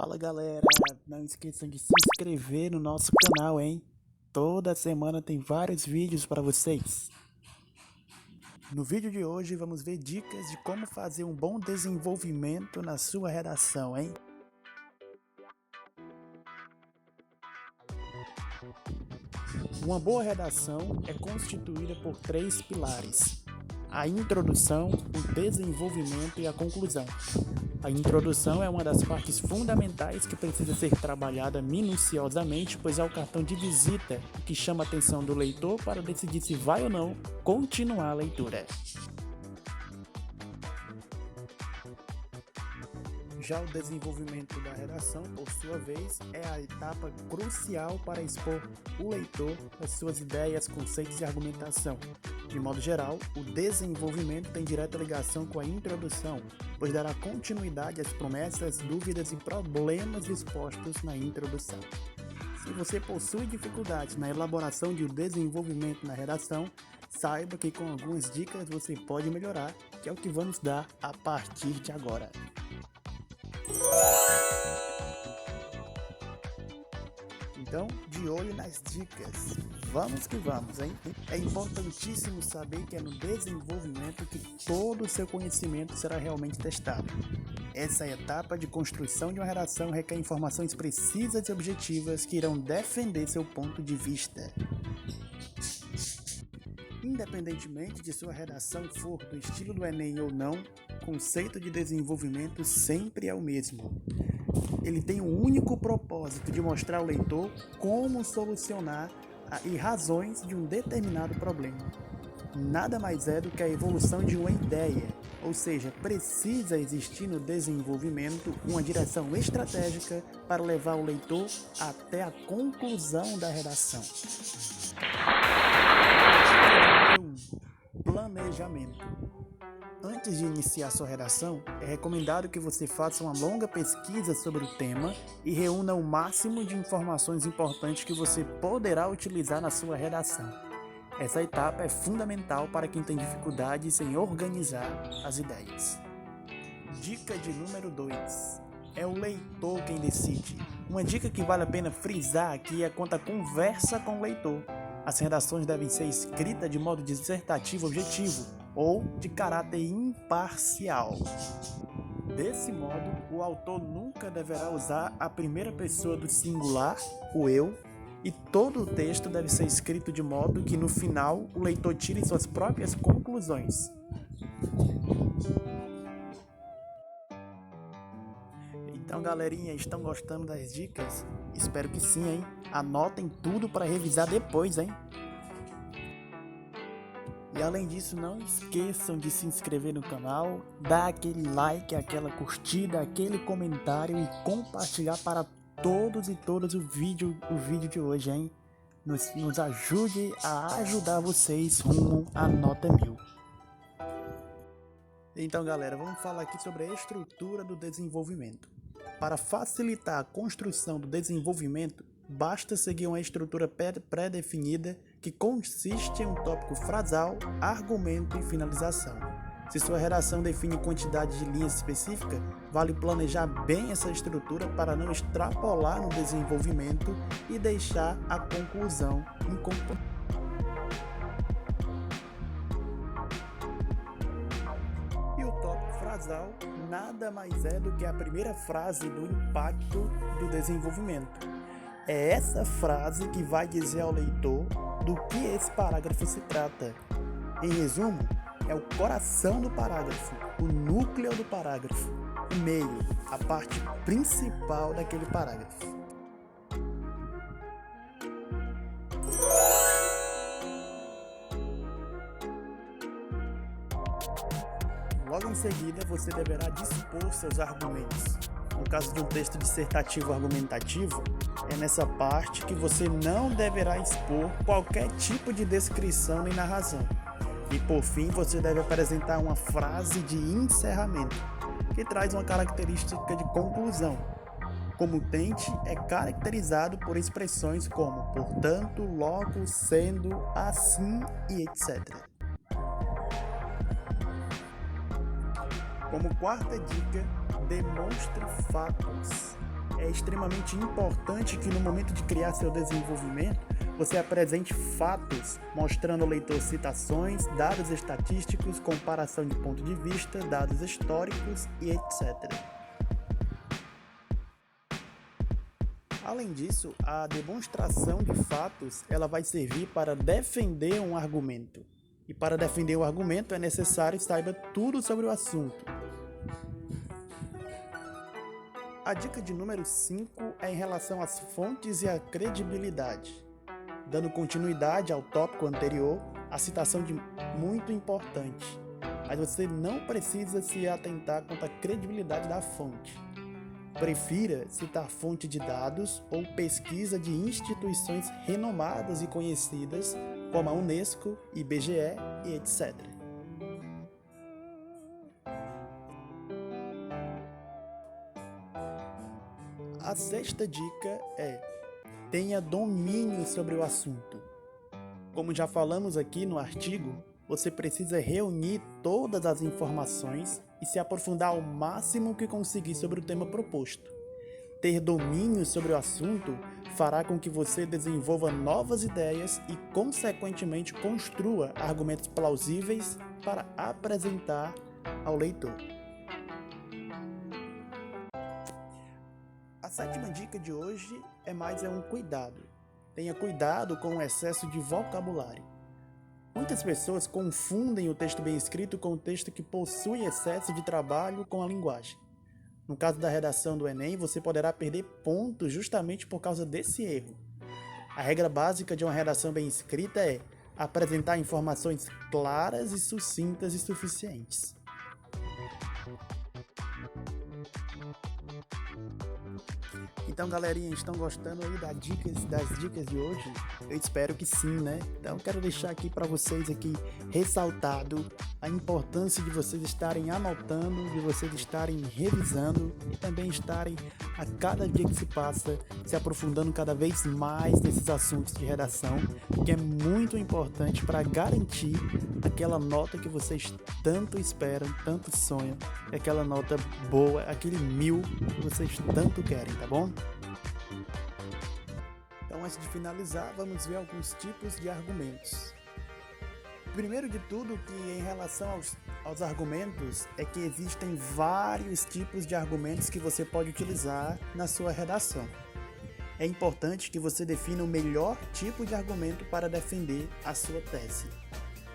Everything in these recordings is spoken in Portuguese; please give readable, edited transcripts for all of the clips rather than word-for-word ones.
Fala galera, não esqueçam de se inscrever no nosso canal, hein? Toda semana tem vários vídeos para vocês. No vídeo de hoje vamos ver dicas de como fazer um bom desenvolvimento na sua redação, hein? Uma boa redação é constituída por 3 pilares: a introdução, o desenvolvimento e a conclusão. A introdução é uma das partes fundamentais que precisa ser trabalhada minuciosamente, pois é o cartão de visita que chama a atenção do leitor para decidir se vai ou não continuar a leitura. Já o desenvolvimento da redação, por sua vez, é a etapa crucial para expor o leitor as suas ideias, conceitos e argumentação. De modo geral, o desenvolvimento tem direta ligação com a introdução, pois dará continuidade às promessas, dúvidas e problemas expostos na introdução. Se você possui dificuldades na elaboração de um desenvolvimento na redação, saiba que com algumas dicas você pode melhorar, que é o que vamos dar a partir de agora. Então, de olho nas dicas, vamos que vamos, hein? É importantíssimo saber que é no desenvolvimento que todo o seu conhecimento será realmente testado. Essa etapa de construção de uma redação requer informações precisas e objetivas que irão defender seu ponto de vista. Independentemente de sua redação for do estilo do Enem ou não, o conceito de desenvolvimento sempre é o mesmo. Ele tem um único propósito de mostrar ao leitor como solucionar e razões de um determinado problema. Nada mais é do que a evolução de uma ideia, ou seja, precisa existir no desenvolvimento uma direção estratégica para levar o leitor até a conclusão da redação. Planejamento. Antes de iniciar sua redação, é recomendado que você faça uma longa pesquisa sobre o tema e reúna o máximo de informações importantes que você poderá utilizar na sua redação. Essa etapa é fundamental para quem tem dificuldades em organizar as ideias. Dica de número 2. É o leitor quem decide. Uma dica que vale a pena frisar aqui é quanto à conversa com o leitor. As redações devem ser escritas de modo dissertativo objetivo ou de caráter imparcial. Desse modo, o autor nunca deverá usar a primeira pessoa do singular, o eu, e todo o texto deve ser escrito de modo que no final o leitor tire suas próprias conclusões. Então, galerinha, estão gostando das dicas? Espero que sim, hein? Anotem tudo para revisar depois, hein? E além disso, não esqueçam de se inscrever no canal, dar aquele like, aquela curtida, aquele comentário e compartilhar para todos e todas o vídeo de hoje, hein? Nos ajude a ajudar vocês rumo à nota 1000. Então, galera, vamos falar aqui sobre a estrutura do desenvolvimento. Para facilitar a construção do desenvolvimento, basta seguir uma estrutura pré-definida que consiste em um tópico frasal, argumento e finalização. Se sua redação define quantidade de linhas específica, vale planejar bem essa estrutura para não extrapolar no desenvolvimento e deixar a conclusão incompleta. E o tópico frasal nada mais é do que a primeira frase do impacto do desenvolvimento. É essa frase que vai dizer ao leitor do que esse parágrafo se trata. Em resumo, é o coração do parágrafo, o núcleo do parágrafo, o meio, a parte principal daquele parágrafo. Logo em seguida, você deverá dispor seus argumentos. No caso de um texto dissertativo argumentativo, é nessa parte que você não deverá expor qualquer tipo de descrição nem narração. E por fim, você deve apresentar uma frase de encerramento, que traz uma característica de conclusão. Como tente é caracterizado por expressões como portanto, logo, sendo, assim e etc. Como quarta dica, demonstre fatos. é extremamente importante que no momento de criar seu desenvolvimento, você apresente fatos, mostrando ao leitor citações, dados estatísticos, comparação de ponto de vista, dados históricos e etc. Além disso, a demonstração de fatos ela vai servir para defender um argumento. E para defender o argumento é necessário que saiba tudo sobre o assunto. A dica de número 5 é em relação às fontes e à credibilidade. Dando continuidade ao tópico anterior, a citação de muito importante, mas você não precisa se atentar quanto à credibilidade da fonte. Prefira citar fonte de dados ou pesquisa de instituições renomadas e conhecidas, como a Unesco, IBGE e etc. A sexta dica é: tenha domínio sobre o assunto. Como já falamos aqui no artigo, você precisa reunir todas as informações e se aprofundar ao máximo que conseguir sobre o tema proposto. Ter domínio sobre o assunto fará com que você desenvolva novas ideias e, consequentemente, construa argumentos plausíveis para apresentar ao leitor. A sétima dica de hoje é um cuidado. Tenha cuidado com o excesso de vocabulário. Muitas pessoas confundem o texto bem escrito com o texto que possui excesso de trabalho com a linguagem. No caso da redação do Enem, você poderá perder pontos justamente por causa desse erro. A regra básica de uma redação bem escrita é apresentar informações claras e sucintas e suficientes. Então, galerinha, estão gostando aí das dicas de hoje? Eu espero que sim, né? Então, quero deixar aqui para vocês aqui ressaltado a importância de vocês estarem anotando, de vocês estarem revisando e também estarem a cada dia que se passa se aprofundando cada vez mais nesses assuntos de redação, que é muito importante para garantir aquela nota que vocês tanto esperam, tanto sonham, aquela nota boa, aquele 1000 que vocês tanto querem, tá bom? Então, antes de finalizar, vamos ver alguns tipos de argumentos. Primeiro de tudo, que em relação aos argumentos, é que existem vários tipos de argumentos que você pode utilizar na sua redação. É importante que você defina o melhor tipo de argumento para defender a sua tese.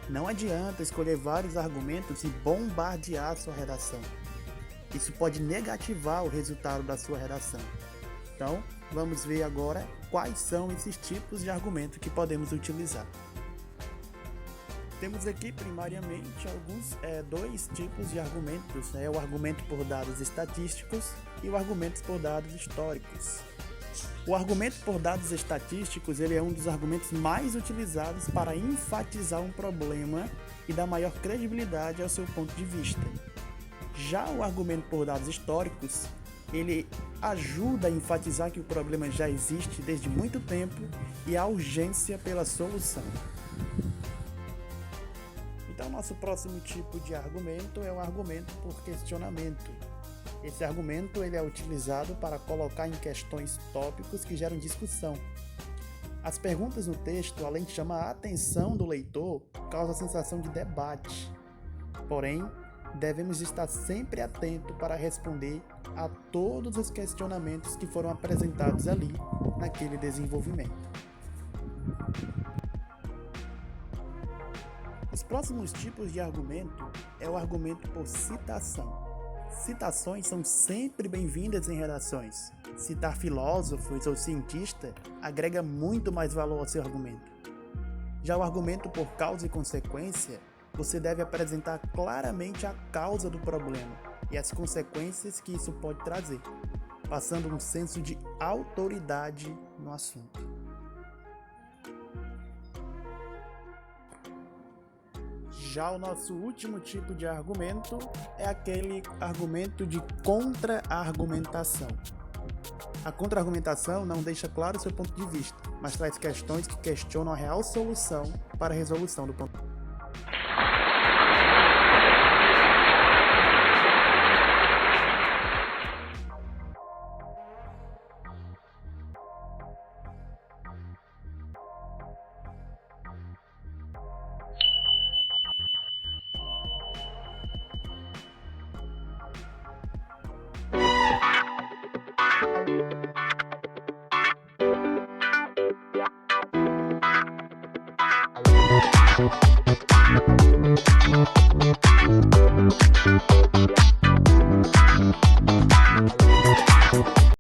Não adianta escolher vários argumentos e bombardear a sua redação. Isso pode negativar o resultado da sua redação. Então, vamos ver agora quais são esses tipos de argumento que podemos utilizar. Temos aqui, primariamente, dois tipos de argumentos, né? O argumento por dados estatísticos e o argumento por dados históricos. O argumento por dados estatísticos ele é um dos argumentos mais utilizados para enfatizar um problema e dar maior credibilidade ao seu ponto de vista. Já o argumento por dados históricos, ele ajuda a enfatizar que o problema já existe desde muito tempo e a urgência pela solução. Então, nosso próximo tipo de argumento é o argumento por questionamento. Esse argumento ele é utilizado para colocar em questões tópicos que geram discussão. As perguntas no texto, além de chamar a atenção do leitor, causam a sensação de debate. Porém, devemos estar sempre atentos para responder a todos os questionamentos que foram apresentados ali naquele desenvolvimento. Os próximos tipos de argumento é o argumento por citação. Citações são sempre bem-vindas em redações. Citar filósofos ou cientistas agrega muito mais valor ao seu argumento. Já o argumento por causa e consequência, você deve apresentar claramente a causa do problema e as consequências que isso pode trazer, passando um senso de autoridade no assunto. Já o nosso último tipo de argumento é aquele argumento de contra-argumentação. A contra-argumentação não deixa claro o seu ponto de vista, mas traz questões que questionam a real solução para a resolução do ponto.